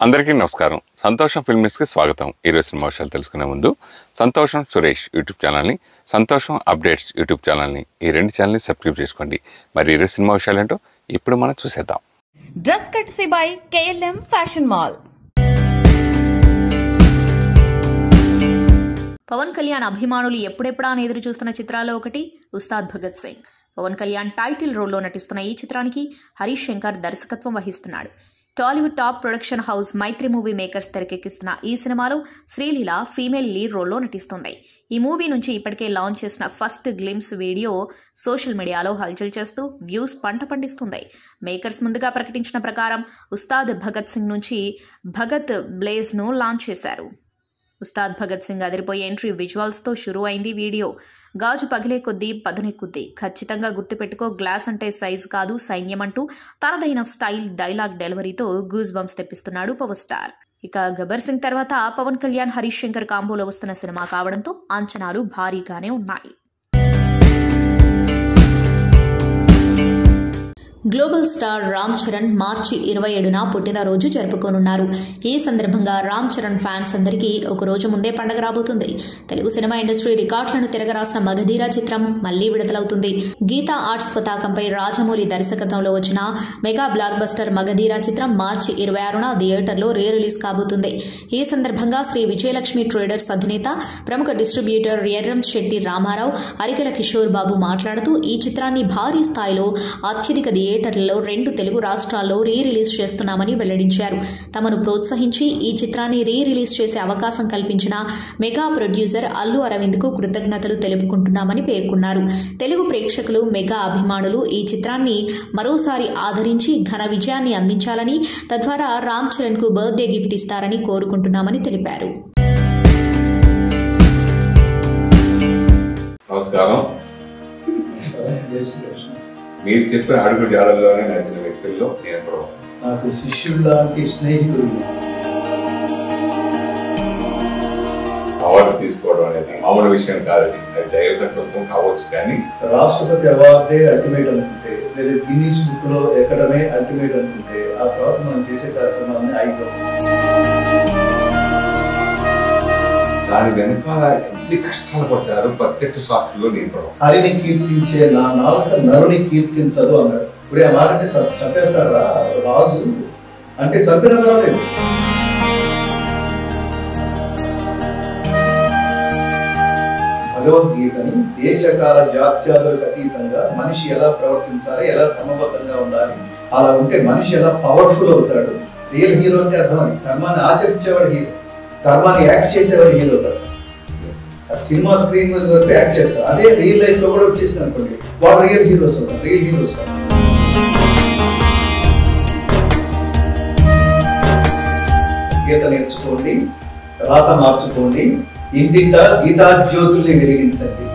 అందరికీ నమస్కారం. సంతోషం ఫిల్మ్స్కి స్వాగతం. ఈరోజు సినిమా విషయాలు తెలుసుకునే ముందు సంతోషం సురేష్ యూట్యూబ్ ఛానల్ని, సంతోషం అప్డేట్స్ యూట్యూబ్ ఛానల్ని, ఈ రెండు ఛానల్ని సబ్స్క్రైబ్ చేసుకోండి. మరి ఈరోజు సినిమా విషయాలు ఏంటో ఇప్పుడు మనం చూసేద్దాం. డ్రెస్ కట్సీ by KLM fashion mall. Pawan Kalyan అభిమానులు ఎప్పుడెప్పుడా అని ఎదురు చూస్తున్న చిత్రాల్లో ఒకటి ఉస్తాద్ భగత్ సింగ్. పవన్ కళ్యాణ్ టైటిల్ రోల్లో నటిస్తున్న ఈ చిత్రానికి హరీష్ శంకర్ దర్శకత్వం వహిస్తున్నాడు. Tollywood top production house Mythri movie makers తెరకెక్కిస్తున్న ఈ సినిమాలో శ్రీలీల ఫీమేల్ లీడ్ రోల్లో నటిస్తుంది. ఈ మూవీ నుంచి ఇప్పటికే లాంచ్ చేసిన ఫస్ట్ గ్లిమ్స్ వీడియో సోషల్ మీడియాలో హల్చల్ చేస్తూ వ్యూస్ పంట పండిస్తుంది. మేకర్స్ ముందుగా ప్రకటించిన ప్రకారం ఉస్తాద్ భగత్ సింగ్ నుంచి భగత్ బ్లేజ్ను లాంచ్ చేశారు. ఉస్తాద్ భగత్ సింగ్ అదిరిపోయే ఎంట్రీ విజువల్స్తో షురూ అయింది వీడియో. గాజు పగిలే కొద్దీ పదునెక్కుద్ది, ఖచ్చితంగా గుర్తుపెట్టుకో, గ్లాస్ అంటే సైజ్ కాదు సైన్యం అంటూ తనదైన స్టైల్ డైలాగ్ డెలివరీతో గూస్ బంప్స్ తెప్పిస్తున్నాడు పవర్ స్టార్. ఇక గబ్బర్ సింగ్ తర్వాత పవన్ కళ్యాణ్ హరీష్ శంకర్ కాంబోలో వస్తున్న సినిమా కావడంతో అంచనాలు భారీగానే ఉన్నాయి. గ్లోబల్ స్టార్ రామ్ చరణ్ మార్చి 27న పుట్టినరోజు జరుపుకోనున్నారు. ఈ సందర్భంగా రామ్ చరణ్ ఫ్యాన్స్ అందరికీ ఒక రోజు ముందే పండగ రాబోతుంది. తెలుగు సినిమా ఇండస్ట్రీ రికార్డులను తిరగరాసిన మగధీర చిత్రం మళ్లీ విడుదలవుతుంది. గీతా ఆర్ట్స్ పతాకంపై రాజమౌళి దర్శకత్వంలో వచ్చిన మెగా బ్లాక్ బస్టర్ మగధీర చిత్రం మార్చి 26న థియేటర్లో రీ రిలీజ్ కాబోతుంది. ఈ సందర్భంగా శ్రీ విజయలక్ష్మి ట్రేడర్స్ అధినేత, ప్రముఖ డిస్ట్రిబ్యూటర్ ఎర్రం శెట్టి రామారావు, అరికెల కిషోర్ బాబు మాట్లాడుతూ ఈ చిత్రాన్ని భారీ స్థాయిలో అత్యధిక థియేటర్లలో 2 తెలుగు రాష్ట్రాల్లో రీ రిలీజ్ చేస్తున్నామని వెల్లడించారు. తమను ప్రోత్సహించి ఈ చిత్రాన్ని రీ రిలీజ్ చేసే అవకాశం కల్పించిన మెగా ప్రొడ్యూసర్ అల్లు అరవింద్కు కృతజ్ఞతలు తెలుపుకుంటున్నామని పేర్కొన్నారు. తెలుగు ప్రేక్షకులు, మెగా అభిమానులు ఈ చిత్రాన్ని మరోసారి ఆదరించి ఘన విజయాన్ని అందించాలని, తద్వారా రామ్ చరణ్ కు బర్త్డే గిఫ్ట్ ఇస్తారని కోరుకుంటున్నామని తెలిపారు. నమస్కారం. మీరు చెప్పిన అడుగు జాడల్లోనే నడిచిన వ్యక్తుల్లో నేను కూడా నాకు శిష్యుడు లాంటి స్నేహితుడు. అవార్డు తీసుకోవడం అనేది మామూలు విషయం కాదు. అది దైవ సంకల్పం కావచ్చు, కానీ రాష్ట్రపతి అవార్డే అల్టిమేట్ అనుకుంటే, లేదా గిన్నీస్ బుక్ లో ఎక్కడమే అల్టిమేట్ అనుకుంటే, ఆ తర్వాత మనం చేసే కార్యక్రమాన్ని అయిపోతాం. దాని వెనకాల ఎన్ని కష్టాలు పడ్డారు ప్రత్యక్ష సాక్షుల్లో నేను హరిని కీర్తించే నా నాలుక నరుని కీర్తించదు అన్నాడు. ఇప్పుడు ఆ మాట అంటే చంపేస్తాడా రాజు అంటే? చంపిన పర్వాలేదు. భగవద్గీతని దేశకాల జాత్యాదులకు అతీతంగా మనిషి ఎలా ప్రవర్తించాలి, ఎలా క్రమబద్ధంగా ఉండాలి, అలా ఉంటే మనిషి ఎలా పవర్ఫుల్ అవుతాడు. రియల్ హీరో అంటే అర్థం అది. ధర్మాన్ని ఆచరించేవాడు హీరో, ధర్మాన్ని యాక్ట్ చేసేవాడు హీరో అవుతాడు. ఆ సినిమా స్క్రీన్ మీద వరకు యాక్ట్ చేస్తారు. అదే రియల్ లైఫ్ లో కూడా వచ్చేసింది అనుకోండి, వాళ్ళు రియల్ హీరోస్ అవుతారు. రియల్ హీరోస్ కాదు. గీత నేర్చుకోండి, రాత మార్చుకోండి, ఇంటింట గీతా జ్యోతుల్ని వెలిగించండి.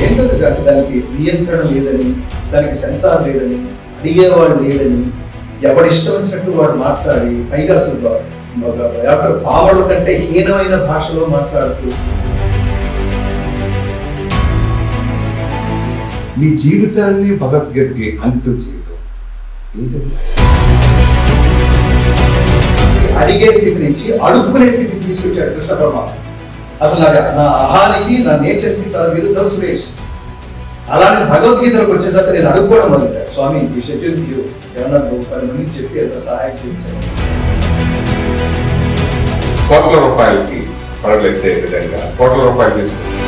ఏంటది దానికి నియంత్రణ లేదని, దానికి సెన్సార్ లేదని, అడిగేవాడు లేదని, ఎవడిష్టం వచ్చినట్టు వాడు మాట్లాడి, పైగా అసలు పావడు కంటే హీనమైన భాషలో మాట్లాడుతూ నీ జీవితాన్ని భగవద్గీతకి అంకితం చేయడం ఏంటది? అడిగే స్థితి నుంచి అడుక్కునే స్థితికి తీసుకొచ్చాడు కృష్ణ పరమాత్మ. అసలు నా అహానికి, నా నేచర్కి చాలా విరుద్ధం సురేష్. అలానే భగవద్గీతలకు వచ్చిన తర్వాత నేను అడుక్కోవడం మొదలుపెట్టాను. స్వామి ఈ షెడ్యూల్ తీరు, ఏమన్నా 10 మందికి చెప్పి ఎంత సహాయం చేయించాను. కోట్ల రూపాయలకి పడవలు ఎత్తే విధంగా కోట్ల రూపాయలు తీసుకుంటాను.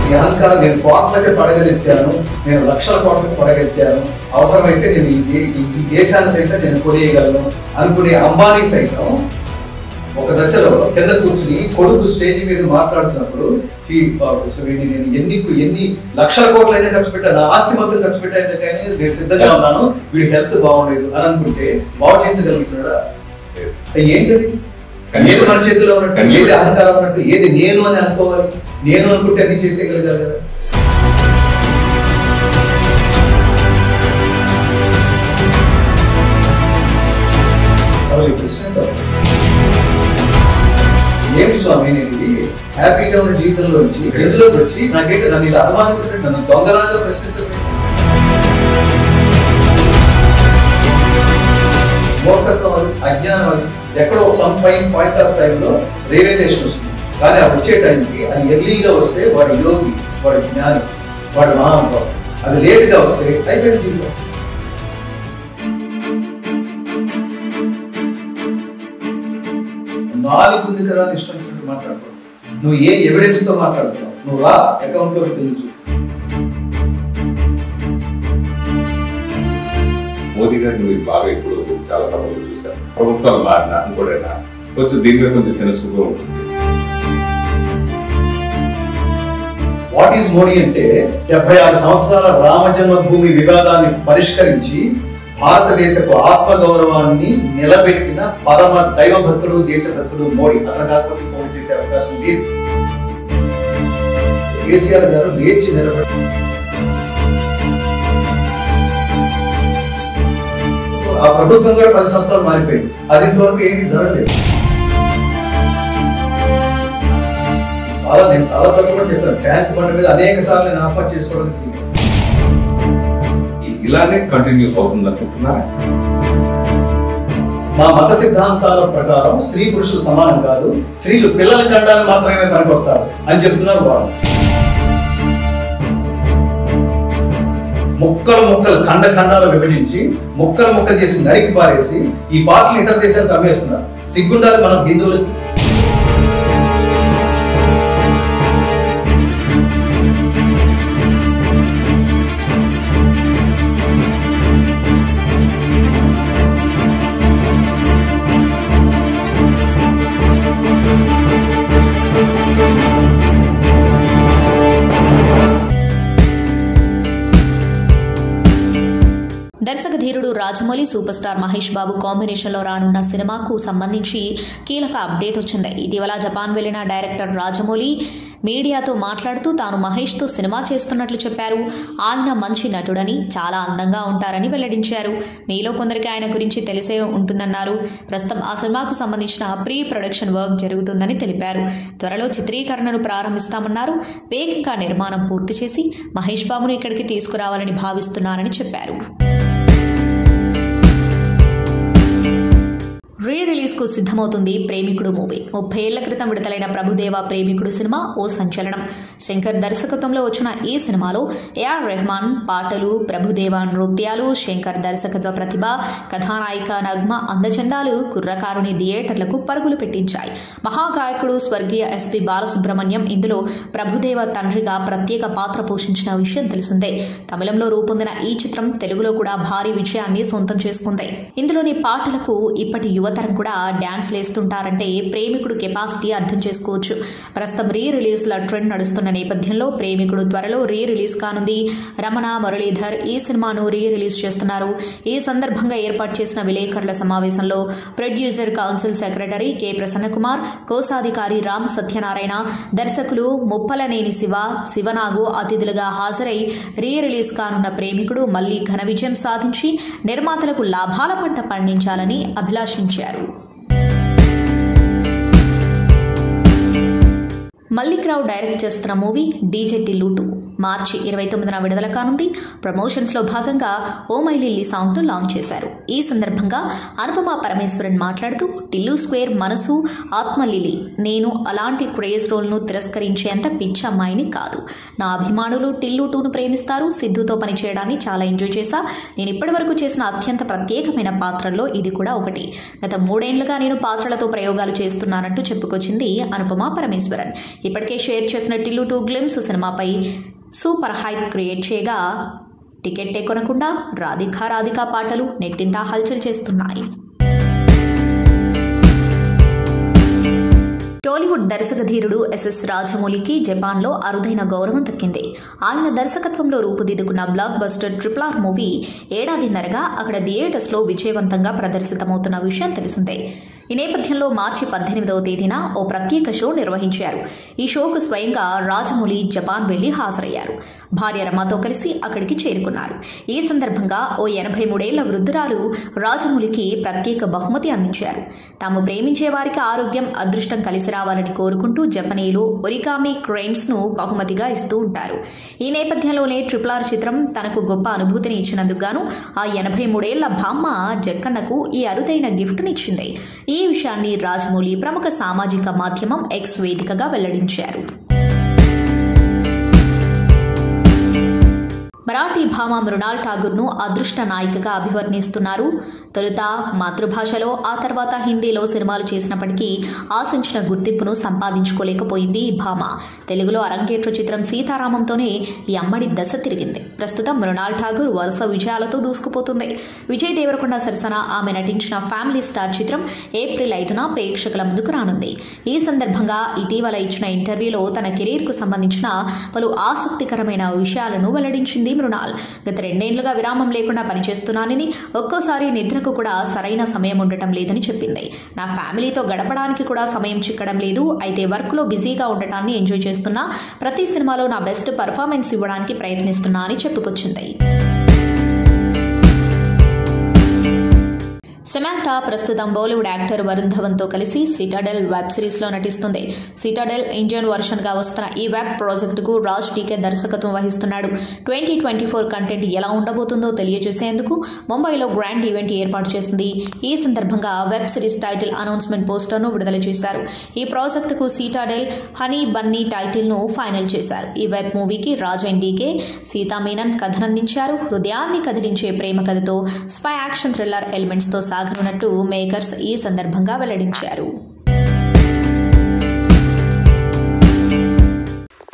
ఈ అహంకారం, నేను కోట్లకి పడగలెత్తాను, నేను లక్షల కోట్లకి పడగెత్తాను, అవసరమైతే నేను ఈ దేశాన్ని సైతం నేను కొనేయగలను అనుకునే అంబానీ సైతం ఒక దశలో కింద కూర్చుని కొడుకు స్టేజ్ మీద మాట్లాడుతున్నప్పుడు, నేను ఎన్ని లక్షల కోట్లైనా ఖర్చు పెట్టాను, నా ఆస్తి మొత్తం ఖర్చు పెట్టాను, కానీ నేను సిద్ధంగా ఉన్నాను, వీడి హెల్త్ బాగుండలేదు అని అనుకుంటే బాగు చేయించగలుగుతున్నాడా? ఏంటది? ఏది మన చేతిలో ఉన్నట్టు, ఏది అహంకారం ఉన్నట్టు, ఏది నేను అని అనుకోవాలి. నేను అనుకుంటే అన్ని చేసేయగలగాలి కదా. ప్రశ్న ఏంటి స్వామి, నేను ఇది హ్యాపీగా ఉన్న జీవితంలోంచి ఎందులోకి వచ్చి నాకేంటి నన్ను ఇలా అవమానించడం, నన్ను దొంగలాగా ప్రశ్నించడం, మూర్ఖత్వం అది, అజ్ఞానం అది. ఎక్కడో సమ్ పాయింట్ ఆఫ్ టైంలో రియలైజేషన్ వస్తుంది. కానీ ఆ వచ్చే టైంకి అది ఎర్లీగా వస్తే వాడు యోగి, వాడు జ్ఞాని, వాడు మహానుభావుడు. అది లేట్గా వస్తే అయిపోయింది జీవితం. నాలుగు ఉంది కదా అని ఇష్టం మాట్లాడుకో. నువ్వు ఏ ఎవిడెన్స్ తో మాట్లాడుతున్నావు? నువ్వు రా అకౌంట్ లోకి తెలుసు. మోదీ గారిని మీరు బాగా ఇప్పుడు చాలా సభలు చూశారు. ప్రభుత్వాలు మారినా ఇంకోటైనా కొంచెం దీని మీద కొంచెం చిన్న చూపుగా ఉంటుంది. వాట్ ఈస్ మోడీ అంటే 76 సంవత్సరాల రామ జన్మభూమి వివాదాన్ని పరిష్కరించి భారతదేశపు ఆత్మగౌరవాన్ని నిలబెట్టిన పరమ దైవభక్తుడు, దేశభక్తుడు మోడీ. అతను కాకపోతే పోటీ చేసే అవకాశం లేదు. కేసీఆర్ గారు లేచి నిలబడి ఆ ప్రభుత్వం కూడా 10 సంవత్సరాలు మారిపోయింది. అది ఇంతవరకు ఏంటి జరగలేదు. నేను చాలా చోట్ల కూడా చెప్పాను, ట్యాంక్ బండ్ మీద అనేక సార్లు నేను ఆఫర్ చేసుకోవడానికి. ఇలాగే కంటిన్యూ అవుతుంది అనుకుంటున్నారా? మా మత సిద్ధాంతాల ప్రకారం స్త్రీ పురుషులు సమానం కాదు, స్త్రీలు పిల్లల కండానికి మాత్రమే పనికొస్తారు అని చెప్తున్నారు వాళ్ళు. ముక్కలు ఖండాలు విభజించి ముక్కలు చేసి నరికి పారేసి ఈ పార్టీలు ఇతర దేశాలకు అమ్మేస్తున్నారు. సిగ్గుండాలి మనం హిందువులకి. దర్శక ధీరుడు రాజమౌళి సూపర్ స్టార్ మహేష్ బాబు కాంబినేషన్లో రానున్న సినిమాకు సంబంధించి కీలక అప్డేట్ వచ్చింది. ఇటీవల జపాన్ వెళ్లిన డైరెక్టర్ రాజమౌళి మీడియాతో మాట్లాడుతూ తాను మహేష్తో సినిమా చేస్తున్నట్లు చెప్పారు. ఆయన మంచి నటుడని, చాలా అందంగా ఉంటారని వెల్లడించారు. మీలో కొందరికి ఆయన గురించి తెలిసే ఉంటుందన్నారు. ప్రస్తుతం ఆ సినిమాకు సంబంధించిన ప్రీ ప్రొడక్షన్ వర్క్ జరుగుతుందని తెలిపారు. త్వరలో చిత్రీకరణను ప్రారంభిస్తామన్నారు. వేగంగా నిర్మాణం పూర్తి చేసి మహేష్ బాబును ఇక్కడికి తీసుకురావాలని భావిస్తున్నారని చెప్పారు. రీ రిలీజ్ కు సిద్ధమవుతుంది ప్రేమికుడు మూవీ. 30 ఏళ్ల క్రితం విడుదలైన ప్రభుదేవ ప్రేమికుడు సినిమా ఓ సంచలనం. శంకర్ దర్శకత్వంలో వచ్చిన ఈ సినిమాలో ఏఆర్ రెహమాన్ పాటలు, ప్రభుదేవ నృత్యాలు, శంకర్ దర్శకత్వ ప్రతిభ, కథానాయిక నగ్మ అందచందాలు కుర్రకారుని థియేటర్లకు పరుగులు పెట్టించాయి. మహాగాయకుడు స్వర్గీయ ఎస్పి బాలసుబ్రహ్మణ్యం ఇందులో ప్రభుదేవ తండ్రిగా ప్రత్యేక పాత్ర పోషించిన విషయం తెలిసిందే. తమిళంలో రూపొందిన ఈ చిత్రం తెలుగులో కూడా భారీ విజయాన్ని సొంతం చేసుకుంది. ఇందులోని పాటలకు ఇప్పటి యువతరం కూడా డాన్స్ లేస్తుంటారంటే ప్రేమికుడు కెపాసిటీ అర్థం చేసుకోవచ్చు. ప్రస్తుతం రీ రిలీజ్ల ట్రెండ్ నడుస్తున్న నేపథ్యంలో ప్రేమికుడు త్వరలో రీ రిలీజ్ కానుంది. రమణ మురళీధర్ ఈ సినిమాను రీ రిలీజ్ చేస్తున్నారు. ఈ సందర్భంగా ఏర్పాటు చేసిన విలేకరుల సమావేశంలో producer council secretary K Prasanna Kumar, కోశాధికారి రామ్ సత్యనారాయణ, దర్శకులు ముప్పలనేని శివనాగు అతిథులుగా హాజరై రీ రిలీజ్ కానున్న ప్రేమికుడు మళ్లీ ఘన విజయం సాధించి నిర్మాతలకు లాభాల పంట పండించాలని అభిలాషించారు. మల్లిక్ రావు డైరెక్ట్ చేస్తున్న మూవీ డీజే టిల్లు 2 మార్చి 29న విడుదల కానుంది. ప్రమోషన్స్ లో భాగంగా ఓ మై లిల్లీ సాంగ్ ను లాంచ్ చేశారు. ఈ సందర్భంగా అనుపమ పరమేశ్వరన్ మాట్లాడుతూ టిల్లు స్క్వేర్ మనసు ఆత్మ లిల్లీ. నేను అలాంటి క్రేజ్ రోల్ ను తిరస్కరించేంత పిచ్చి అమ్మాయిని కాదు. నా అభిమానులు టిల్లు 2ను ప్రేమిస్తారు. సిద్ధుతో పనిచేయడాన్ని చాలా ఎంజాయ్ చేశా. నేను ఇప్పటి వరకు చేసిన అత్యంత ప్రత్యేకమైన పాత్రల్లో ఇది కూడా ఒకటి. గత 3 ఏళ్లుగా నేను పాత్రలతో ప్రయోగాలు చేస్తున్నానంటూ చెప్పుకొచ్చింది అనుపమ పరమేశ్వరన్. ఇప్పటికే షేర్ చేసిన టిల్లు 2 గ్లిమ్స్ సినిమాపై సూపర్ హైప్ క్రియేట్ చేయగా టికెట్టే కొనకుండా రాధికా పాటలు నెట్టింటా హల్చల్ చేస్తున్నాయి. టాలీవుడ్ దర్శక ధీరుడు ఎస్ఎస్ రాజమౌళికి జపాన్లో అరుదైన గౌరవం దక్కింది. ఆయన దర్శకత్వంలో రూపుదిద్దుకున్న బ్లాక్ బస్టర్ RRR మూవీ ఏడాదిన్నరగా అక్కడ థియేటర్స్లో విజయవంతంగా ప్రదర్శితమవుతున్న విషయం తెలిసిందే. ఈ నేపథ్యంలో మార్చి 18వ తేదీన ఓ ప్రత్యేక షో నిర్వహించారు. ఈ షోకు స్వయంగా రాజమౌళి జపాన్ వెళ్లి హాజరయ్యారు. భార్య రమతో కలిసి అక్కడికి చేరుకున్నారు. ఈ సందర్భంగా ఓ 83 ఏళ్ల వృద్ధురాలు రాజమౌళికి ప్రత్యేక బహుమతి అందించారు. తాము ప్రేమించే వారికి ఆరోగ్యం, అదృష్టం కలిసి రావాలని కోరుకుంటూ జపనీయులు ఒరిగామి క్రెయిన్స్ ను బహుమతిగా ఇస్తూ ఉంటారు. ఈ నేపథ్యంలోనే RRR చిత్రం తనకు గొప్ప అనుభూతిని ఇచ్చినందుకు గాను ఆ 83 ఏళ్ల బామ్మ జక్కన్నకు ఈ అరుదైన గిఫ్ట్ నిచ్చింది. ఈ విషయాన్ని రాజమౌళి ప్రముఖ సామాజిక మాధ్యమం X వేదికగా వెల్లడించారు. మరాఠీ భామ మృణాల్ ఠాగూర్ను అదృష్ట నాయికగా అభివర్ణిస్తున్నారు. తొలుత మాతృభాషలో, ఆ తర్వాత హిందీలో సినిమాలు చేసినప్పటికీ ఆశించిన గుర్తింపును సంపాదించుకోలేకపోయింది ఈ భామ. తెలుగులో అరంగేట్ర చిత్రం సీతారామంతోనే ఈ అమ్మడి దశ తిరిగింది. ప్రస్తుతం మృణాల్ ఠాగూర్ వరుస విజయాలతో దూసుకుపోతుంది. విజయ్ దేవరకొండ సరసన ఆమె నటించిన ఫ్యామిలీ స్టార్ చిత్రం ఏప్రిల్ 5న ప్రేక్షకుల ముందుకు రానుంది. ఈ సందర్భంగా ఇటీవల ఇచ్చిన ఇంటర్వ్యూలో తన కెరీర్కు సంబంధించిన పలు ఆసక్తికరమైన విషయాలను వెల్లడించింది మృణాల్. గత 2 ఏళ్లుగా విరామం లేకుండా పనిచేస్తున్నానని, ఒక్కోసారి నిద్రకు కూడా సరైన సమయం ఉండటం లేదని చెప్పింది. నా ఫ్యామిలీతో గడపడానికి కూడా సమయం చిక్కడం లేదు. అయితే వర్క్ లో బిజీగా ఉండటాన్ని ఎంజాయ్ చేస్తున్నా. ప్రతి సినిమాలో నా బెస్ట్ పర్ఫార్మెన్స్ ఇవ్వడానికి ప్రయత్నిస్తున్నా అని చెప్పుకొచ్చింది. సమాంతా ప్రస్తుతం బాలీవుడ్ యాక్టర్ వరుణ్ ధవన్ తో కలిసి సిటాడెల్ వెబ్ సిరీస్ లో నటిస్తుంది. సిటాడెల్ ఇండియన్ వర్షన్ గా వస్తున్న ఈ వెబ్ ప్రాజెక్టుకు రాజ్ టీకే దర్శకత్వం వహిస్తున్నాడు. 2024 కంటెంట్ ఎలా ఉండబోతుందో తెలియజేసేందుకు ముంబైలో గ్రాండ్ ఈవెంట్ ఏర్పాటు చేసింది. ఈ సందర్భంగా web series title announcement poster ను విడుదల చేశారు. ఈ ప్రాజెక్టుకు సిటాడెల్ హనీ బన్నీ టైటిల్ ను ఫైనల్ చేశారు. ఈ వెబ్ మూవీకి రాజ్ అండ్ డీకే, సీతా మీనన్ కథనందించారు. హృదయాన్ని కదిలించే ప్రేమ కథతో స్పై యాక్షన్ థ్రిల్లర్ ఎలిమెంట్స్ తో సాగనున్నట్టు మేకర్స్ ఈ సందర్భంగా వెల్లడించారు.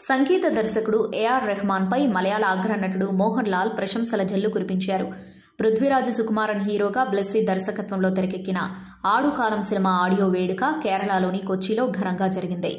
సంగీత దర్శకుడు AR రెహమాన్ పై మలయాళ అగ్ర నటుడు మోహన్ లాల్ ప్రశంసల జల్లు కురిపించారు. పృథ్వీరాజ్ సుకుమారన్ హీరోగా బ్లెస్సీ దర్శకత్వంలో తెరకెక్కిన ఆడుకాలం సినిమా ఆడియో వేడుక కేరళలోని కొచ్చిలో ఘనంగా జరిగింది.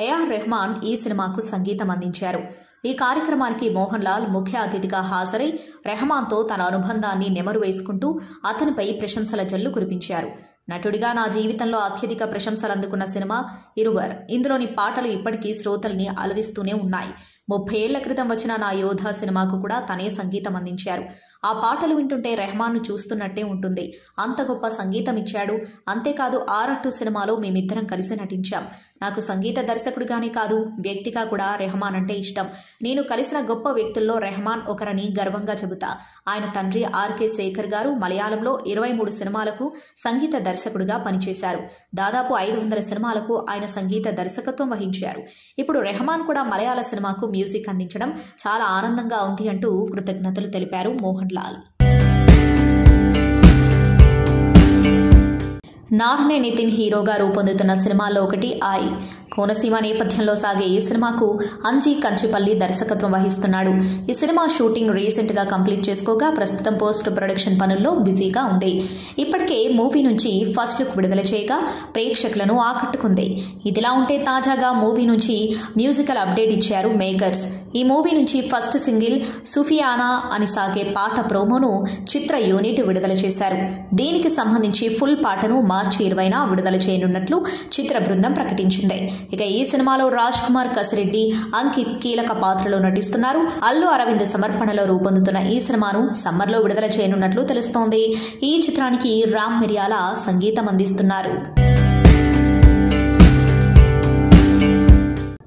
AR రెహమాన్ ఈ సినిమాకు సంగీతం అందించారు. ఈ కార్యక్రమానికి మోహన్ లాల్ ముఖ్య అతిథిగా హాజరై రెహమాన్తో తన అనుబంధాన్ని నెమరు వేసుకుంటూ అతనిపై ప్రశంసల జల్లు కురిపించారు. నటుడిగా నా జీవితంలో అత్యధిక ప్రశంసలు అందుకున్న సినిమా ఇరువర్. ఇందులోని పాటలు ఇప్పటికీ శ్రోతల్ని అలరిస్తూనే ఉన్నాయి. 30 ఏళ్ల క్రితం వచ్చిన నా యోధా సినిమాకు కూడా తనే సంగీతం అందించారు. ఆ పాటలు వింటుంటే రెహమాన్ను చూస్తున్నట్టే ఉంటుంది. అంత గొప్ప సంగీతం ఇచ్చాడు. అంతేకాదు ఆరట్టు సినిమాలో మేమిద్దరం కలిసి నటించాం. నాకు సంగీత దర్శకుడిగానే కాదు, వ్యక్తిగా కూడా రెహమాన్ అంటే ఇష్టం. నేను కలిసిన గొప్ప వ్యక్తుల్లో రెహమాన్ ఒకరని గర్వంగా చెబుతా. ఆయన తండ్రి RK శేఖర్ గారు మలయాళంలో 23 సినిమాలకు సంగీత దర్శకుడిగా పనిచేశారు. దాదాపు 500 సినిమాలకు ఆయన సంగీత దర్శకత్వం వహించారు. ఇప్పుడు రెహమాన్ కూడా మలయాళ సినిమాకు మ్యూజిక్ అందించడం చాలా ఆనందంగా ఉంది అంటూ కృతజ్ఞతలు తెలిపారు మోహన్ లాల్. నార్నే నితిన్ హీరోగా రూపొందుతున్న సినిమాల్లో ఒకటి ఐ. కోనసీమ నేపథ్యంలో సాగే ఈ సినిమాకు అంజీ కంచిపల్లి దర్శకత్వం వహిస్తున్నాడు. ఈ సినిమా షూటింగ్ రీసెంట్ గా కంప్లీట్ చేసుకోగా ప్రస్తుతం పోస్ట్ ప్రొడక్షన్ పనుల్లో బిజీగా ఉంది. ఇప్పటికే మూవీ నుంచి ఫస్ట్ లుక్ విడుదల చేయగా ప్రేక్షకులను ఆకట్టుకుంది. ఇదిలా ఉంటే తాజాగా మూవీ నుంచి మ్యూజికల్ అప్డేట్ ఇచ్చారు మేకర్స్. ఈ మూవీ నుంచి ఫస్ట్ సింగిల్ సుఫియానా అని సాగే పాట ప్రోమోను చిత్ర యూనిట్ విడుదల చేశారు. దీనికి సంబంధించి ఫుల్ పాటను మార్చి 20న విడుదల చేయనున్నట్లు చిత్ర బృందం ప్రకటించింది. ఇక ఈ సినిమాలో రాజ్ కుమార్ కసిరెడ్డి, అంకిత్ కీలక పాత్రలో నటిస్తున్నారు. అల్లు అరవింద్ సమర్పణలో రూపొందుతున్న ఈ సినిమాను సమ్మర్లో విడుదల చేయనున్నట్లు తెలుస్తోంది. ఈ చిత్రానికి రామ్ మిరియాల సంగీతం అందిస్తున్నారు.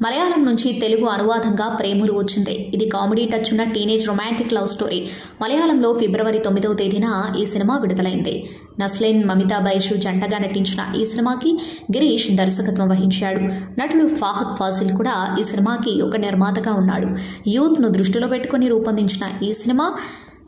మలయాళం నుంచి తెలుగు అనువాదంగా ప్రేమలు వచ్చింది. ఇది కామెడీ టచ్ ఉన్న టీనేజ్ రొమాంటిక్ లవ్ స్టోరీ. మలయాళంలో ఫిబ్రవరి 9వ తేదీన ఈ సినిమా విడుదలైంది. నస్లీన్, మమితా బైషు జంటగా నటించిన ఈ సినిమాకి గిరీష్ దర్శకత్వం వహించాడు. నటుడు ఫాహద్ ఫాసిల్ కూడా ఈ సినిమాకి ఒక నిర్మాతగా ఉన్నాడు. యూత్ ను దృష్టిలో పెట్టుకుని రూపొందించిన ఈ సినిమా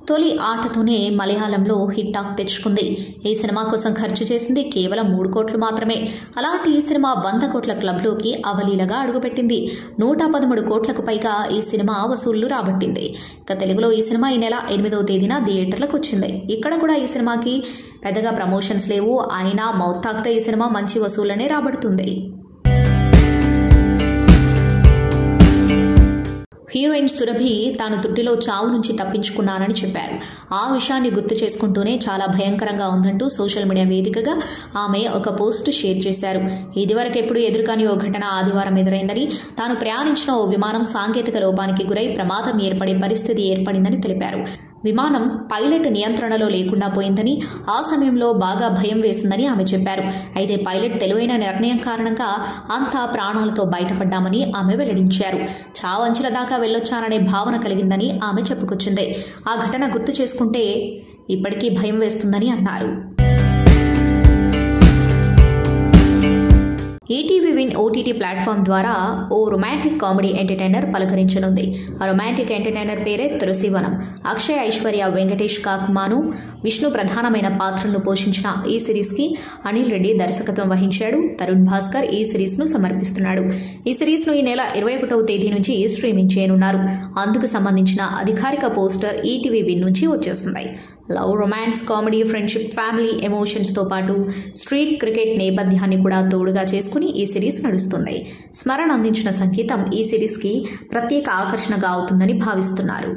తొలి ఆటతోనే మలయాళంలో హిట్ టాక్ తెచ్చుకుంది. ఈ సినిమా కోసం ఖర్చు చేసింది కేవలం 3 కోట్లు మాత్రమే. అలాంటి ఈ సినిమా 100 కోట్ల క్లబ్లోకి అవలీలగా అడుగుపెట్టింది. 113 కోట్లకు పైగా ఈ సినిమా వసూళ్లు రాబట్టింది. ఇక తెలుగులో ఈ సినిమా ఈ నెల 8వ తేదీన థియేటర్లకు వచ్చింది. ఇక్కడ కూడా ఈ సినిమాకి పెద్దగా ప్రమోషన్స్ లేవు. అయినా మౌత్ టాక్తో ఈ సినిమా మంచి వసూళ్లనే రాబడుతుంది. హీరోయిన్ సురభి తాను తుట్టిలో చావు నుంచి తప్పించుకున్నానని చెప్పారు. ఆ విషయాన్ని గుర్తు చేసుకుంటూనే చాలా భయంకరంగా ఉందంటూ సోషల్ మీడియా వేదికగా ఆమె ఒక పోస్టు షేర్ చేశారు. ఇదివరకెప్పుడు ఎదురుకాని ఓ ఘటన ఆదివారం ఎదురైందని, తాను ప్రయాణించిన ఓ విమానం సాంకేతిక లోపానికి గురై ప్రమాదం ఏర్పడే పరిస్థితి ఏర్పడిందని తెలిపారు. విమానం పైలట్ నియంత్రణలో లేకుండా పోయిందని, ఆ సమయంలో బాగా భయం వేసిందని ఆమె చెప్పారు. అయితే పైలట్ తెలివైన నిర్ణయం కారణంగా అంతా ప్రాణాలతో బయటపడ్డామని ఆమె వెల్లడించారు. చావంచుల దాకా వెళ్ళొచ్చాననే భావన కలిగిందని ఆమె చెప్పుకొచ్చింది. ఆ ఘటన గుర్తు చేసుకుంటే ఇప్పటికీ భయం వేస్తుందని అన్నారు. ఈటీవీ విన్ ఓటీటీ ప్లాట్ఫామ్ ద్వారా ఓ రొమాంటిక్ కామెడీ ఎంటర్టైనర్ పలకరించనుంది. ఆ రొమాంటిక్ ఎంటర్టైనర్ పేరే తులసివనం. అక్షయ్, ఐశ్వర్య, వెంకటేష్ కాకుమాను, విష్ణు ప్రధానమైన పాత్రలను పోషించిన ఈ సిరీస్కి అనిల్ రెడ్డి దర్శకత్వం వహించాడు. తరుణ్ భాస్కర్ ఈ సిరీస్ను సమర్పిస్తున్నాడు. ఈ సిరీస్ను ఈ నెల 21వ తేదీ నుంచి స్ట్రీమింగ్ చేయనున్నారు. అందుకు సంబంధించిన అధికారిక పోస్టర్ ఈటీవీ విన్ నుంచి వచ్చేస్తుంది. Love, romance, comedy, friendship, family ఎమోషన్స్తో పాటు స్ట్రీట్ క్రికెట్ నేపథ్యాన్ని కూడా తోడుగా చేసుకుని ఈ సిరీస్ నడుస్తుంది. స్మరణ అందించిన సంగీతం ఈ సిరీస్కి ప్రత్యేక ఆకర్షణగా అవుతుందని భావిస్తున్నారు.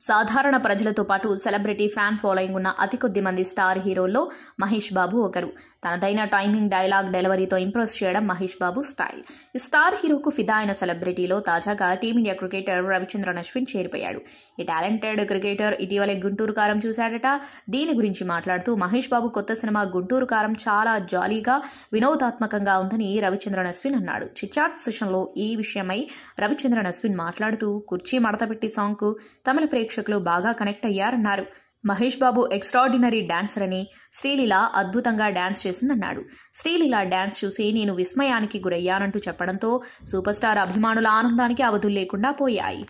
సాధారణ ప్రజలతో పాటు సెలబ్రిటీ ఫ్యాన్ ఫాలోయింగ్ ఉన్న అతి కొద్ది మంది స్టార్ హీరోల్లో మహేష్ బాబు ఒకరు. తనదైన టైమింగ్, డైలాగ్ డెలివరీతో ఇంప్రెస్ చేయడం మహేష్ బాబు స్టైల్. ఈ స్టార్ హీరోకు ఫిదా అయిన సెలబ్రిటీలో తాజాగా టీమిండియా క్రికెటర్ రవిచంద్రన్ అశ్విన్ చేరిపోయాడు. ఈ టాలెంటెడ్ క్రికెటర్ ఇటీవలే గుంటూరు కారం చూశాడట. దీని గురించి మాట్లాడుతూ మహేష్ బాబు కొత్త సినిమా గుంటూరు కారం చాలా జాలీగా, వినోదాత్మకంగా ఉందని రవిచంద్రన్ అశ్విన్ అన్నాడు. చిట్చాట్ సెషన్లో ఈ విషయమై రవిచంద్రన్ అశ్విన్ మాట్లాడుతూ కుర్చీ మడతపెట్టి సాంగ్కు తమిళ ప్రేక్షకులు బాగా connect అయ్యారన్నారు. Mahesh Babu extraordinary dancer అని, శ్రీలీల అద్భుతంగా డాన్స్ చేసిందన్నాడు. శ్రీలీల డాన్స్ చూసి నేను విస్మయానికి గురయ్యానంటూ చెప్పడంతో సూపర్ స్టార్ అభిమానుల ఆనందానికి అవధులు లేకుండా పోయాయి.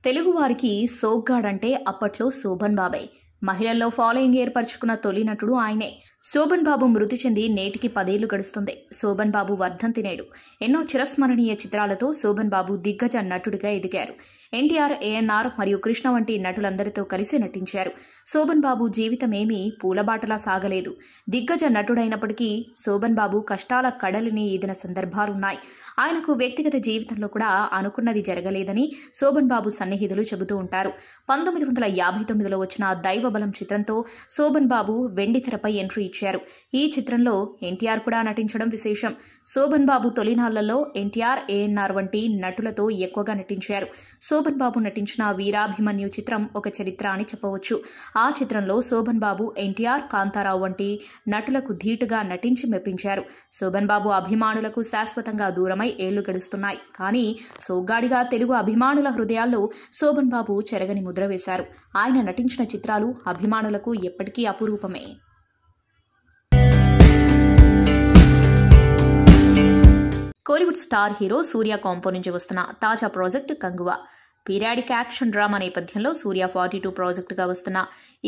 తెలుగువారికి సోగ్గాడంటే అప్పట్లో శోభన్ బాబే. మహిళల్లో ఫాలోయింగ్ ఏర్పరచుకున్న తొలి నటుడు ఆయనే. శోభన్ బాబు మృతి చెంది నేటికి 10 ఏళ్లు గడుస్తుంది. శోభన్ బాబు వర్ధంతి నేడు. ఎన్నో చిరస్మరణీయ చిత్రాలతో శోభన్ బాబు దిగ్గజ నటుడిగా ఎదిగారు. ఎన్టీఆర్, ఏఎన్ఆర్ మరియు కృష్ణ వంటి నటులందరితో కలిసి నటించారు. శోభన్ బాబు జీవితమేమీ పూలబాటలా సాగలేదు. దిగ్గజ నటుడైనప్పటికీ శోభన్ బాబు కష్టాల కడలిని ఈదిన సందర్భాలున్నాయి. ఆయనకు వ్యక్తిగత జీవితంలో కూడా అనుకున్నది జరగలేదని శోభన్ బాబు సన్నిహితులు చెబుతూ ఉంటారు. 1959లో వచ్చిన దైవబలం చిత్రంతో శోభన్ బాబు వెండితెరపై ఎంట్రీ ఇచ్చారు. ఈ చిత్రంలో ఎన్టీఆర్ కూడా నటించడం విశేషం. శోభన్ బాబు తొలినాళ్లలో ఎన్టీఆర్, ఏఎన్ఆర్ వంటి నటులతో ఎక్కువగా నటించారు. శోభన్ బాబు నటించిన వీరాభిమన్యు చిత్రం ఒక చరిత్ర అని చెప్పవచ్చు. ఆ చిత్రంలో శోభన్ బాబు, ఎన్టీఆర్, కాంతారావు వంటి నటులకు ధీటుగా నటించి మెప్పించారు. శోభన్ బాబు అభిమానులకు శాశ్వతంగా దూరమై ఏళ్లు గడుస్తున్నాయి. కానీ సోగ్గాడిగా తెలుగు అభిమానుల హృదయాల్లో శోభన్ బాబు చెరగని ముద్ర వేశారు. ఆయన నటించిన చిత్రాలు అభిమానులకు ఎప్పటికీ అపురూపమే. కోలీవుడ్ స్టార్ హీరో సూర్య కాంపో నుంచి వస్తున్న తాజా project Kanguva. Periodic action drama నేపథ్యంలో సూర్య 42 ప్రాజెక్టుగా వస్తున్న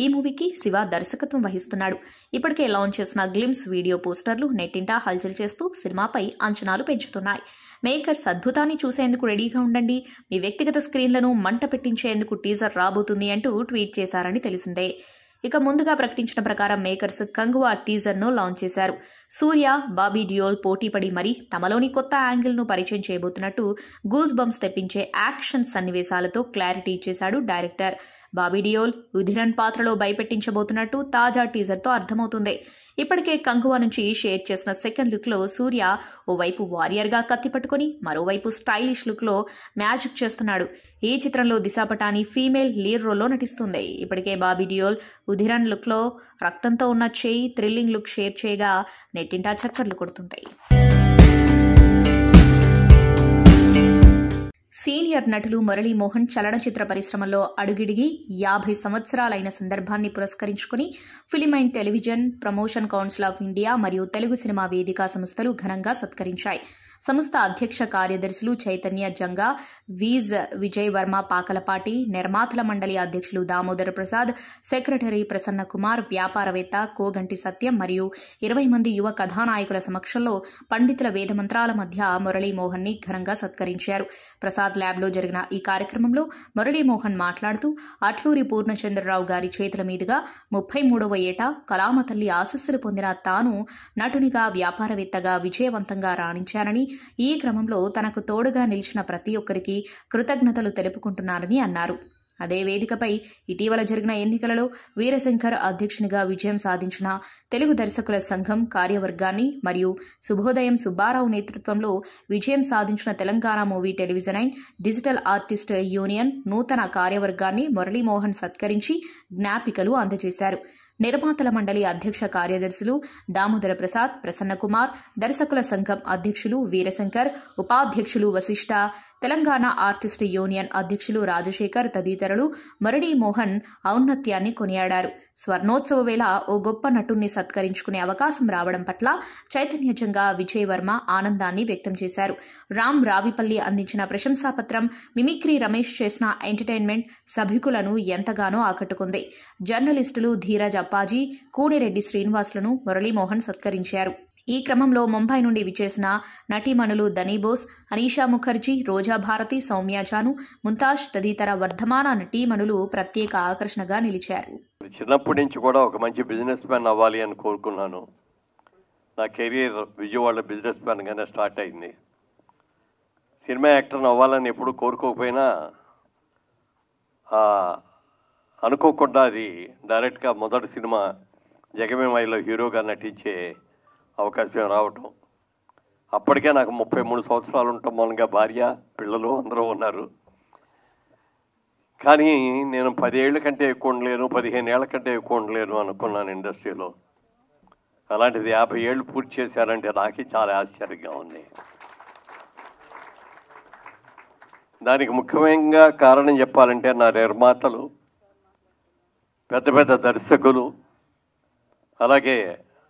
ఈ మూవీకి శివ దర్శకత్వం వహిస్తున్నాడు. ఇప్పటికే లాంచ్ చేసిన గ్లిమ్స్ వీడియో పోస్టర్లు నెట్టింటా హల్చల్ చేస్తూ సినిమాపై అంచనాలు పెంచుతున్నాయి. మేకర్స్ అద్భుతాన్ని చూసేందుకు రెడీగా ఉండండి, మీ వ్యక్తిగత స్క్రీన్లను మంట పెట్టించేందుకు టీజర్ రాబోతుంది అంటూ ట్వీట్ చేశారని తెలిసిందే. ఇక ముందుగా ప్రకటించిన ప్రకారం మేకర్స్ కంగువా టీజర్ను లాంచ్ చేశారు. సూర్య, బాబీ డియోల్ పోటీపడి మరీ తమలోని కొత్త యాంగిల్ను పరిచయం చేయబోతున్నట్టు గూస్ బంప్స్ తెప్పించే యాక్షన్ సన్నివేశాలతో క్లారిటీ ఇచ్చేశాడు డైరెక్టర్. బాబీ డియోల్ ఉధిరన్ పాత్రలో భయపెట్టించబోతున్నట్టు తాజా టీజర్తో అర్థమవుతుంది. ఇప్పటికే కంగువా నుంచి షేర్ చేసిన సెకండ్ లుక్లో సూర్య ఓవైపు వారియర్గా కత్తి పట్టుకుని మరోవైపు స్టైలిష్ లుక్లో మ్యాజిక్ చేస్తున్నాడు. ఈ చిత్రంలో దిశా పటాని ఫీమేల్ లీడ్ రోల్లో నటిస్తుంది. ఇప్పటికే బాబీ డియోల్ ఉధిరన్ లుక్లో రక్తంతో ఉన్న చేయి థ్రిల్లింగ్ లుక్ షేర్ చేయగా నెట్టింటా చక్కర్లు కొడుతుంది. సీనియర్ నటులు మురళీమోహన్ చలనచిత్ర పరిశ్రమలో అడుగిడిగి 50 సంవత్సరాలైన సందర్భాన్ని పురస్కరించుకుని film and television promotion council of India మరియు తెలుగు సినిమా వేదిక సంస్థలు ఘనంగా సత్కరించాయి. సంస్థ అధ్యక్ష కార్యదర్శులు చైతన్య జంగా, విజయ్ వర్మ పాకలపాటి, నిర్మాతల మండలి అధ్యక్షులు దామోదర ప్రసాద్, సెక్రటరీ ప్రసన్న కుమార్, వ్యాపారవేత్త కోగంటి సత్యం మరియు 20 మంది యువ కథానాయకుల సమక్షంలో పండితుల వేదమంత్రాల మధ్య మురళీమోహన్ ని ఘనంగా సత్కరించారు. ప్రసాద్ ల్యాబ్లో జరిగిన ఈ కార్యక్రమంలో మురళీమోహన్ మాట్లాడుతూ అట్లూరి పూర్ణచంద్రరావు గారి చేతుల మీదుగా 33వ ఏట కళామ తల్లి ఆశీస్సులు పొందిన తాను నటునిగా, వ్యాపారవేత్తగా విజయవంతంగా రాణించానని, ఈ క్రమంలో తనకు తోడుగా నిలిచిన ప్రతి ఒక్కరికి కృతజ్ఞతలు తెలుపుకుంటున్నానని అన్నారు. అదే వేదికపై ఇటీవల జరిగిన ఎన్నికలలో వీరశంకర్ అధ్యక్షునిగా విజయం సాధించిన తెలుగు దర్శకుల సంఘం కార్యవర్గాన్ని మరియు శుభోదయం సుబ్బారావు నేతృత్వంలో విజయం సాధించిన Telangana movie television and digital artist union నూతన కార్యవర్గాన్ని మురళీమోహన్ సత్కరించి జ్ఞాపికలు అందజేశారు. నిర్మాతల మండలి అధ్యక్ష కార్యదర్శులు దామోదర ప్రసాద్, ప్రసన్నకుమార్, దర్శకుల సంఘం అధ్యక్షులు వీరశంకర్, ఉపాధ్యక్షులు వశిష్ఠ, తెలంగాణ ఆర్టిస్ట్ యూనియన్ అధ్యక్షులు రాజశేఖర్ తదితరులు మురళీమోహన్ ఔన్నత్యాన్ని కొనియాడారు. స్వర్ణోత్సవ వేళ ఓ గొప్ప నటుణ్ణి సత్కరించుకునే అవకాశం రావడం పట్ల చైతన్యజంగా విజయ్ వర్మ ఆనందాన్ని వ్యక్తం చేశారు. రామ్ రావిపల్లి అందించిన ప్రశంసాపత్రం, మిమిక్రీ రమేష్ చేసిన ఎంటర్టైన్మెంట్ సభికులను ఎంతగానో ఆకట్టుకుంది. జర్నలిస్టులు ధీరజ్ అప్పాజీ, కూనిరెడ్డి శ్రీనివాసులను మురళీమోహన్ సత్కరించారు. ఈ క్రమంలో ముంబై నుండి విచ్చేసిన నటీమణులు దనీబోస్, అనీషా ముఖర్జీ, రోజా భారతి, సౌమ్య జాను, ముంతాజ్ తదితర వర్ధమాన నటీమణులు ప్రత్యేక ఆకర్షణగా నిలిచారు. చిన్నప్పటి నుంచి కూడా ఒక మంచి బిజినెస్ మ్యాన్ అవ్వాలి అని కోరుకున్నాను. నా కెరీర్ విజయవాడ బిజినెస్ మ్యాన్గానే స్టార్ట్ అయింది. సినిమా యాక్టర్ని అవ్వాలని ఎప్పుడు కోరుకోకపోయినా అనుకోకుండా అది డైరెక్ట్గా మొదటి సినిమా జగమేమాయిలో హీరోగా నటించే అవకాశం రావటం. అప్పటికే నాకు 33 సంవత్సరాలు ఉండటం మూలంగా భార్య, పిల్లలు అందరూ ఉన్నారు. కానీ నేను 10 ఏళ్ల కంటే ఎక్కువ ఉండలేను, 15 ఏళ్ల కంటే ఎక్కువ ఉండలేను అనుకున్నాను ఇండస్ట్రీలో. అలాంటిది 50 ఏళ్ళు పూర్తి చేశారంటే నాకే చాలా ఆశ్చర్యంగా ఉంది. దానికి ముఖ్యంగా కారణం చెప్పాలంటే నా నిర్మాతలు, పెద్ద పెద్ద దర్శకులు, అలాగే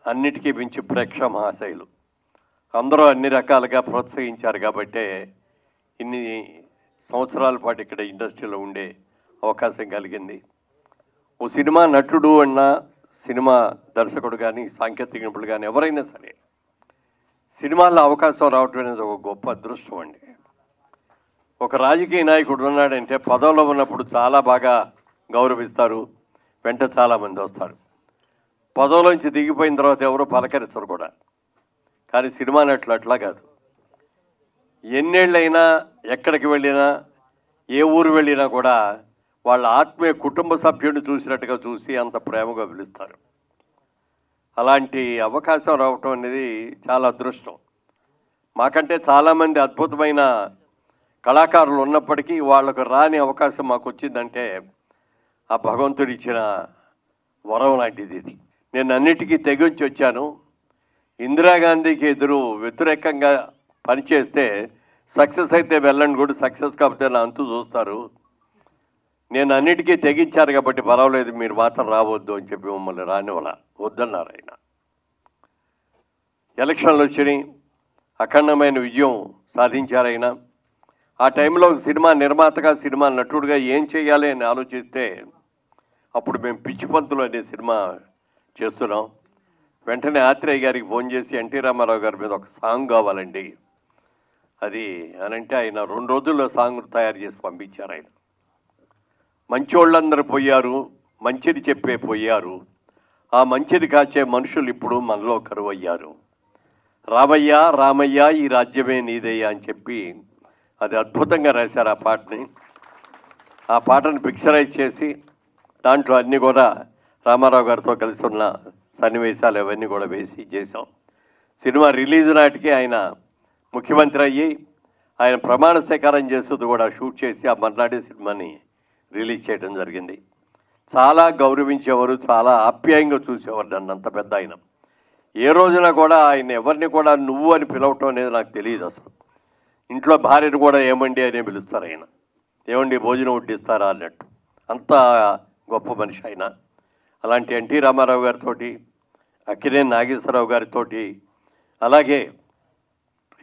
అన్నిటికీ మించి ప్రేక్షక మహాశైలు అందరూ అన్ని రకాలుగా ప్రోత్సహించారు. కాబట్టే ఇన్ని సంవత్సరాల పాటు ఇక్కడ ఇండస్ట్రీలో ఉండే అవకాశం కలిగింది. ఓ సినిమా నటుడు అన్నా, సినిమా దర్శకుడు కానీ, సాంకేతిక నిపుణులు కానీ ఎవరైనా సరే సినిమాల్లో అవకాశం రావటం అనేది ఒక గొప్ప అదృష్టం అండి. ఒక రాజకీయ నాయకుడు ఉన్నాడంటే పదవిలో ఉన్నప్పుడు చాలా బాగా గౌరవిస్తారు, వెంట చాలామంది వస్తారు. పదవిలోంచి దిగిపోయిన తర్వాత ఎవరో పలకరించరు కూడా. కానీ సినిమా నటులు అట్లా కాదు. ఎన్నేళ్ళైనా, ఎక్కడికి వెళ్ళినా, ఏ ఊరు వెళ్ళినా కూడా వాళ్ళ ఆత్మీయ కుటుంబ సభ్యుడిని చూసినట్టుగా చూసి అంత ప్రేమగా పిలుస్తారు. అలాంటి అవకాశం రావటం అనేది చాలా అదృష్టం. మాకంటే చాలామంది అద్భుతమైన కళాకారులు ఉన్నప్పటికీ వాళ్లకు రాని అవకాశం మాకు వచ్చిందంటే ఆ భగవంతుడు ఇచ్చిన వరం లాంటిది ఇది. నేను అన్నిటికీ తెగించి వచ్చాను. ఇందిరాగాంధీకి వ్యతిరేకంగా పనిచేస్తే సక్సెస్ అయితే వెళ్ళండి కూడా, సక్సెస్ కాకపోతే నా అంతు చూస్తారు. నేను అన్నిటికీ తెగించాను కాబట్టి పర్వాలేదు, మీరు మాత్రం రావద్దు అని చెప్పి మమ్మల్ని రానివ్వాల వద్దన్నారు ఆయన. ఎలక్షన్లు వచ్చినాయి, అఖండమైన విజయం సాధించారు ఆయన. ఆ టైంలో సినిమా నిర్మాతగా, సినిమా నటుడుగా ఏం చేయాలి అని ఆలోచిస్తే అప్పుడు మేము పిచ్చి పంతులు అనే సినిమా చేస్తున్నాం. వెంటనే ఆత్రేయ గారికి ఫోన్ చేసి ఎన్టీ రామారావు గారి మీద ఒక సాంగ్ కావాలండి అది అనంటే ఆయన 2 రోజుల్లో సాంగ్ తయారు చేసి పంపించారు. ఆయన మంచోళ్ళందరూ పోయారు, మంచిది చెప్పే పోయారు, ఆ మంచిది కాచే మనుషులు ఇప్పుడు మనలో కరువయ్యారు. రామయ్య రామయ్య ఈ రాజ్యమే నీదయ్యా అని చెప్పి అది అద్భుతంగా రాశారు ఆ పాటని. ఆ పాటను పిక్చరైజ్ చేసి దాంట్లో అన్నీ కూడా రామారావు గారితో కలిసి ఉన్న సన్నివేశాలు అవన్నీ కూడా వేసి చేశాం. సినిమా రిలీజ్ నాటికి ఆయన ముఖ్యమంత్రి అయ్యి ఆయన ప్రమాణ స్వీకారం చేస్తూ కూడా షూట్ చేసి ఆ మర్నాడే సినిమాని రిలీజ్ చేయడం జరిగింది. చాలా గౌరవించేవారు, చాలా ఆప్యాయంగా చూసేవారు నన్ను. అంత పెద్ద ఆయన ఏ రోజున కూడా ఆయన ఎవరిని కూడా నువ్వు అని పిలవటం అనేది నాకు తెలియదు అసలు. ఇంట్లో భార్యను కూడా ఏమండి అనే పిలుస్తారు ఆయన. ఏమండి భోజనం వడ్డిస్తారా అన్నట్టు. అంత గొప్ప మనిషి ఆయన. అలాంటి ఎన్టీ రామారావు గారితో, అక్కినేని నాగేశ్వరరావు గారితో, అలాగే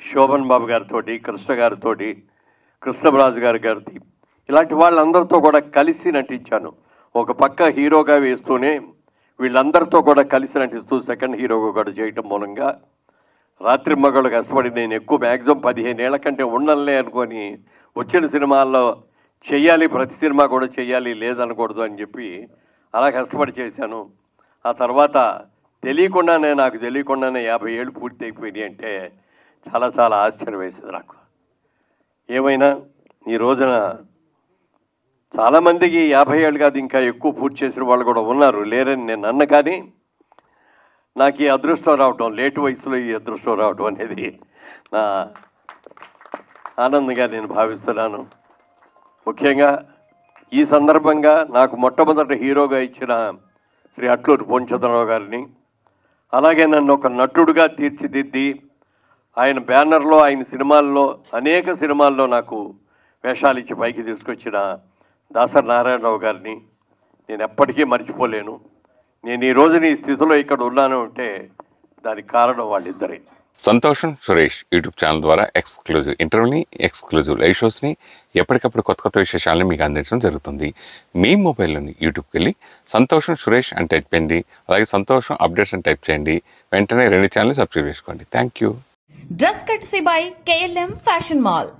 శోభన్ బాబు గారితో, కృష్ణ గారితో, కృష్ణరాజు గారితో, ఇలాంటి వాళ్ళందరితో కూడా కలిసి నటించాను. ఒక పక్క హీరోగా వేస్తూనే వీళ్ళందరితో కూడా కలిసి నటిస్తూ సెకండ్ హీరోగా కూడా చేయటం మూలంగా రాత్రి మగళ్ళు కష్టపడి నేను ఎక్కువ మ్యాక్సిమం 15 ఏళ్ల కంటే ఉండలే అనుకొని వచ్చిన సినిమాల్లో చెయ్యాలి, ప్రతి సినిమా కూడా చెయ్యాలి, లేదనకూడదు అని చెప్పి అలా కష్టపడి చేశాను. ఆ తర్వాత నాకు తెలియకుండానే 50 ఏళ్ళు పూర్తి అయిపోయినాయి అంటే చాలా చాలా ఆశ్చర్యం వేసింది నాకు. ఏమైనా ఈ రోజున చాలామందికి 50 ఏళ్ళు కాదు ఇంకా ఎక్కువ పూర్తి చేసిన వాళ్ళు కూడా ఉన్నారు, లేరని నేను అన్న. కానీ నాకు ఈ అదృష్టం రావటం, లేటు వయసులో ఈ అదృష్టం రావటం అనేది నా ఆనందంగా నేను భావిస్తున్నాను. ముఖ్యంగా ఈ సందర్భంగా నాకు మొట్టమొదటి హీరోగా ఇచ్చిన శ్రీ అట్లూరి పూర్ణచంద్రరావు గారిని, అలాగే నన్ను ఒక నటుడుగా తీర్చిదిద్ది ఆయన బ్యానర్లో, ఆయన సినిమాల్లో, అనేక సినిమాల్లో నాకు వేషాలు ఇచ్చి పైకి తీసుకొచ్చిన దాసరి నారాయణరావు గారిని నేను ఎప్పటికీ మర్చిపోలేను. నేను ఈ రోజున ఈ స్థితిలో ఇక్కడ ఉన్నాను అంటే దానికి కారణం వాళ్ళిద్దరే. సంతోషం సురేష్ యూట్యూబ్ ఛానల్ ద్వారా ఎక్స్క్లూజివ్ ఇంటర్వ్యూని, ఎక్స్క్లూజివ్ లైవ్ షోస్ని, ఎప్పటికప్పుడు కొత్త విశేషాలను మీకు అందించడం జరుగుతుంది. మీ మొబైల్లోని యూట్యూబ్కి వెళ్ళి సంతోషం సురేష్ అని టైప్ చేయండి, అలాగే సంతోషం అప్డేట్స్ అని టైప్ చేయండి. వెంటనే 2 ఛానల్ని సబ్స్క్రైబ్ చేసుకోండి. Thank you. డ్రెస్ కట్సీ బై KLM ఫ్యాషన్ మాల్.